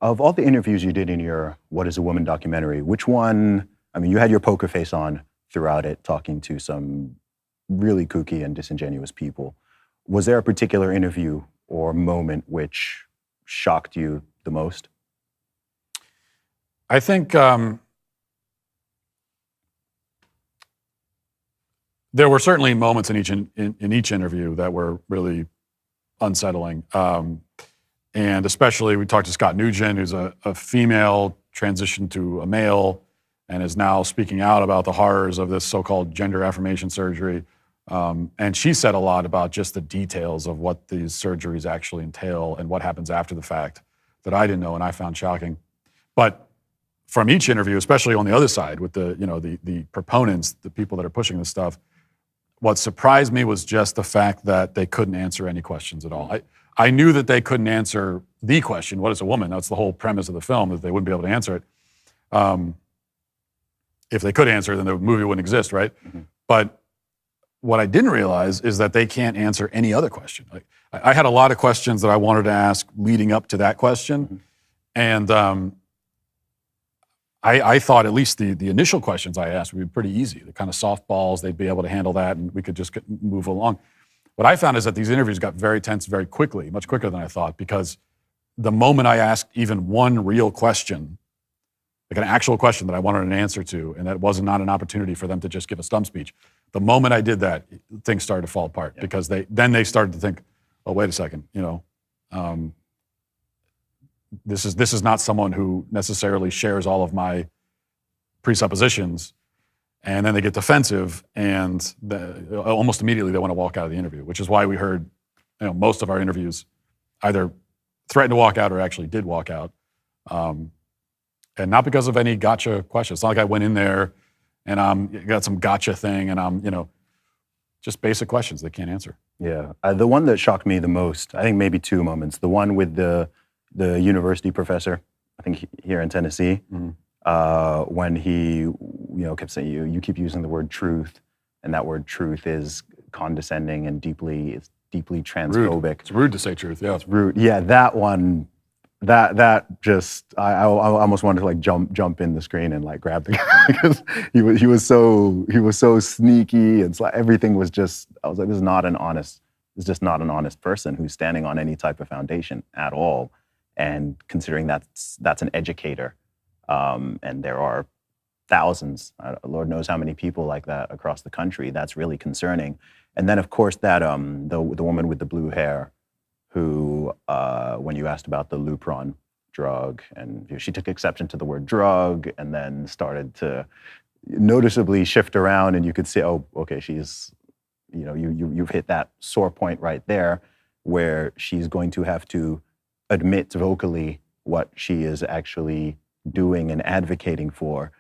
Of all the interviews you did in your What is a Woman documentary, which one, I mean, you had your poker face on throughout it, talking to some really kooky and disingenuous people. Was there a particular interview or moment which shocked you the most? I think there were certainly moments in each interview that were really unsettling. And especially, we talked to Scott Nugent, who's a female transitioned to a male and is now speaking out about the horrors of this so-called gender affirmation surgery. And she said a lot about just the details of what these surgeries actually entail and what happens after the fact that I didn't know and I found shocking. But from each interview, especially on the other side with the proponents, the people that are pushing this stuff, what surprised me was just the fact that they couldn't answer any questions at all. I knew that they couldn't answer the question, what is a woman? That's the whole premise of the film, that they wouldn't be able to answer it. If they could answer, then the movie wouldn't exist, right? Mm-hmm. But what I didn't realize is that they can't answer any other question. Like, I had a lot of questions that I wanted to ask leading up to that question. Mm-hmm. And I thought at least the initial questions I asked would be pretty easy. The kind of softballs, they'd be able to handle that and we could just move along. What I found is that these interviews got very tense very quickly, much quicker than I thought, because the moment I asked even one real question, like an actual question that I wanted an answer to, and that was not an opportunity for them to just give a stump speech, the moment I did that, things started to fall apart. Yeah. Because they started to think, oh, wait a second, this is not someone who necessarily shares all of my presuppositions. And then they get defensive, and almost immediately they want to walk out of the interview, which is why we heard, most of our interviews either threatened to walk out or actually did walk out. And not because of any gotcha questions. It's not like I went in there and got some gotcha thing and I'm, just basic questions they can't answer. Yeah, the one that shocked me the most, I think maybe two moments. The one with the university professor, I think here in Tennessee, mm-hmm. When he, kept saying, you keep using the word truth, and that word truth is condescending and deeply transphobic. Rude. It's rude to say truth, yeah. It's rude. Yeah, that one, that just, I almost wanted to jump in the screen and grab the guy because he was so sneaky, and everything was just, I was like, this is just not an honest person who's standing on any type of foundation at all. And considering that's an educator, and there are thousands, Lord knows how many people like that across the country, that's really concerning. And then of course that the woman with the blue hair who, when you asked about the Lupron drug, and she took exception to the word drug and then started to noticeably shift around, and you could see, oh, okay, she's, you've hit that sore point right there where she's going to have to admit vocally what she is actually doing and advocating for.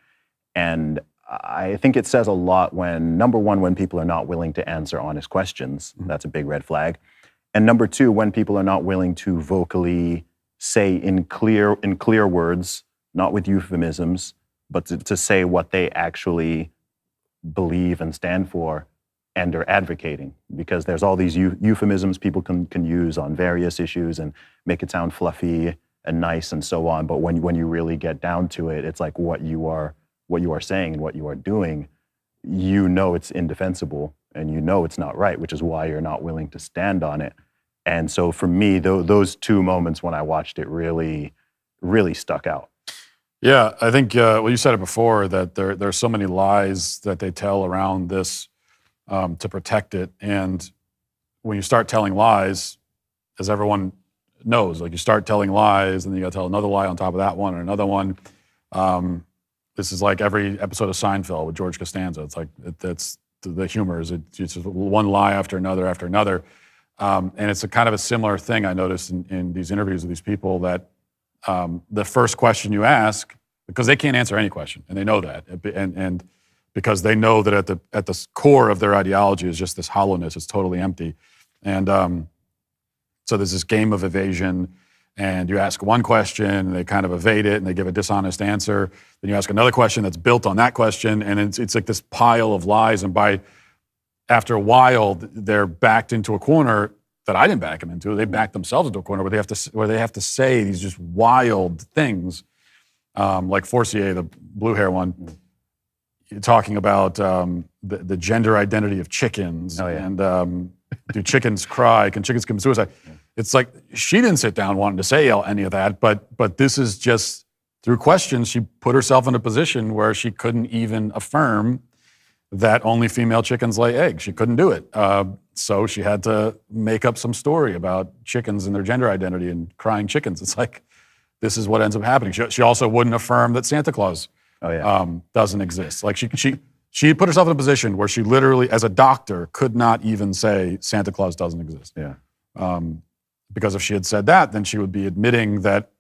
And I think it says a lot when, number one, when people are not willing to answer honest questions, mm-hmm. That's a big red flag. And number two, when people are not willing to vocally say in clear words, not with euphemisms, but to say what they actually believe and stand for and are advocating. Because there's all these euphemisms people can use on various issues and make it sound fluffy and nice and so on. But when you really get down to it, it's like what you are saying and what you are doing, it's indefensible and it's not right, which is why you're not willing to stand on it. And so for me, those two moments when I watched it really, really stuck out. Yeah, I think, you said it before, that there are so many lies that they tell around this to protect it. And when you start telling lies, as everyone knows, you start telling lies and then you got to tell another lie on top of that one and another one. This is like every episode of Seinfeld with George Costanza. It's like, that's the humor is it's just one lie after another after another. And it's a kind of a similar thing I noticed in these interviews with these people, that the first question you ask, because they can't answer any question, and they know that, and because they know that at the core of their ideology is just this hollowness, it's totally empty. And so there's this game of evasion, and you ask one question, and they kind of evade it, and they give a dishonest answer. Then you ask another question that's built on that question, and it's like this pile of lies. And after a while, they're backed into a corner, that I didn't back them into. They backed themselves into a corner where they have to say these just wild things, like Forcier, the blue hair one, talking about the gender identity of chickens and do chickens cry? Can chickens commit suicide? It's like she didn't sit down wanting to say any of that, but this is just through questions she put herself in a position where she couldn't even affirm that only female chickens lay eggs. She couldn't do it. So she had to make up some story about chickens and their gender identity and crying chickens. It's like, this is what ends up happening. She also wouldn't affirm that Santa Claus doesn't exist. Like she put herself in a position where she literally, as a doctor, could not even say Santa Claus doesn't exist. Yeah. Because if she had said that, then she would be admitting that,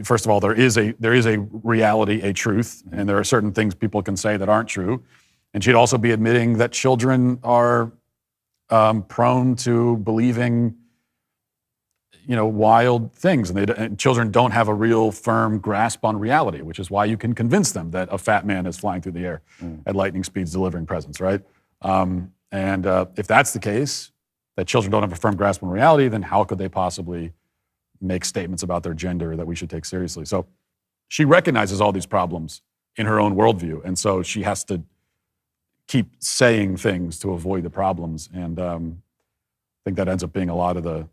first of all, there is a reality, a truth, and there are certain things people can say that aren't true. And she'd also be admitting that children are prone to believing, wild things, and children don't have a real firm grasp on reality, which is why you can convince them that a fat man is flying through the air at lightning speeds delivering presents, right? And if that's the case, that children don't have a firm grasp on reality, then how could they possibly make statements about their gender that we should take seriously? So she recognizes all these problems in her own worldview, and so she has to keep saying things to avoid the problems. And I think that ends up being a lot of the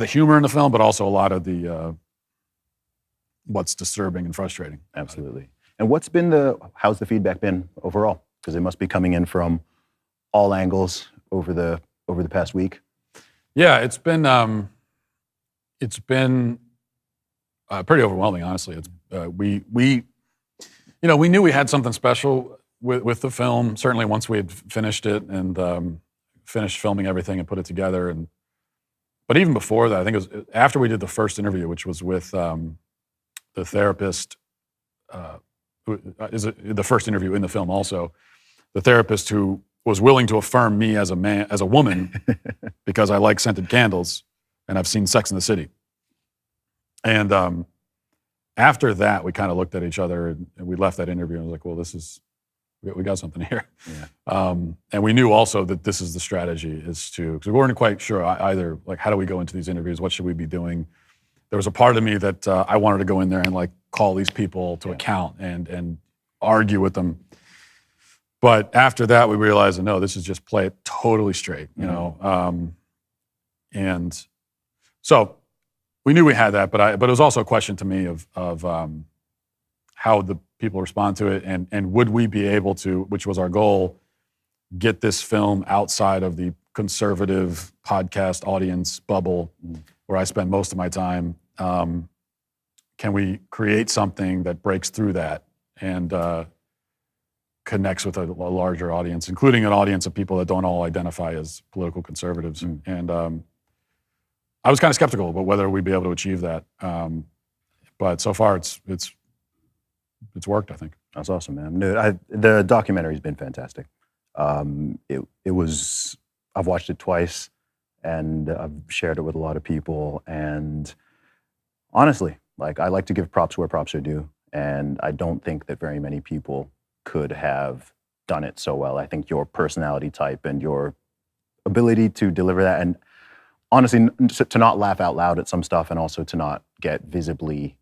humor in the film, but also a lot of the what's disturbing and frustrating. Absolutely. And how's the feedback been overall? Because it must be coming in from all angles over the past week. Yeah, it's been pretty overwhelming, honestly. We knew we had something special with the film. Certainly, once we had finished it and finished filming everything and put it together, but even before that, I think it was after we did the first interview, which was with the therapist. Who is the first interview in the film? Also, the therapist who was willing to affirm me as a woman, because I like scented candles and I've seen Sex and the City. And after that, we kind of looked at each other and we left that interview and was like, well, we got something here. Yeah. And we knew also that this is the strategy, because we weren't quite sure either, like, how do we go into these interviews? What should we be doing? There was a part of me that I wanted to go in there and like call these people to account and argue with them. But after that, we realized, no, this is just play it totally straight, you know? And so we knew we had that, but it was also a question to me of how the people respond to it, and would we be able to, which was our goal, get this film outside of the conservative podcast audience bubble where I spend most of my time. Can we create something that breaks through that and connects with a larger audience, including an audience of people that don't all identify as political conservatives? And I was kind of skeptical about whether we'd be able to achieve that. But so far, it's worked, I think. That's awesome, man. No, the documentary's been fantastic. I've watched it twice, and I've shared it with a lot of people. And honestly, like, I like to give props where props are due, and I don't think that very many people could have done it so well. I think your personality type and your ability to deliver that, and honestly, to not laugh out loud at some stuff, and also to not get visibly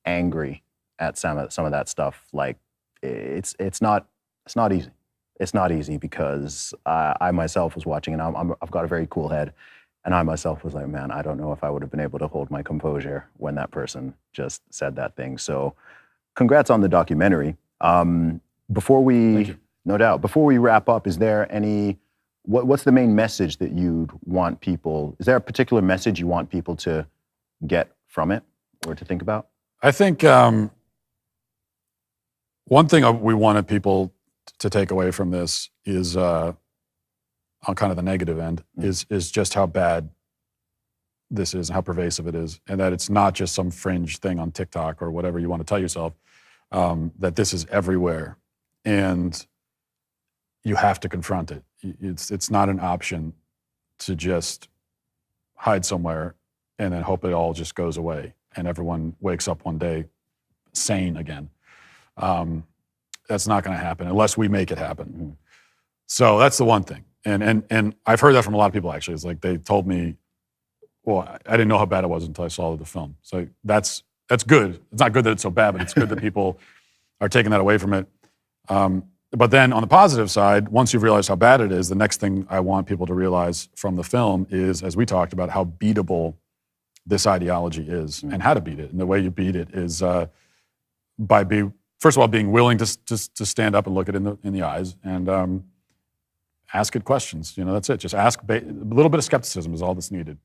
angry at some of that stuff, like, it's not easy. It's not easy, because I myself was watching, and I've got a very cool head, and I myself was like, man, I don't know if I would have been able to hold my composure when that person just said that thing. So congrats on the documentary. Before we wrap up, is there what's the main message that you'd want people, is there a particular message you want people to get from it or to think about? I think one thing we wanted people to take away from this is, on kind of the negative end, is just how bad this is and how pervasive it is, and that it's not just some fringe thing on TikTok or whatever you want to tell yourself, that this is everywhere, and you have to confront it. It's not an option to just hide somewhere and then hope it all just goes away and everyone wakes up one day sane again. That's not going to happen unless we make it happen. So that's the one thing. And I've heard that from a lot of people, actually. It's like they told me, well, I didn't know how bad it was until I saw the film. So that's good. It's not good that it's so bad, but it's good that people are taking that away from it. But then on the positive side, once you've realized how bad it is, the next thing I want people to realize from the film is, as we talked about, how beatable this ideology is and how to beat it. And the way you beat it is by first of all, being willing to stand up and look it in the eyes and ask good questions. That's it. Just ask. A little bit of skepticism is all that's needed.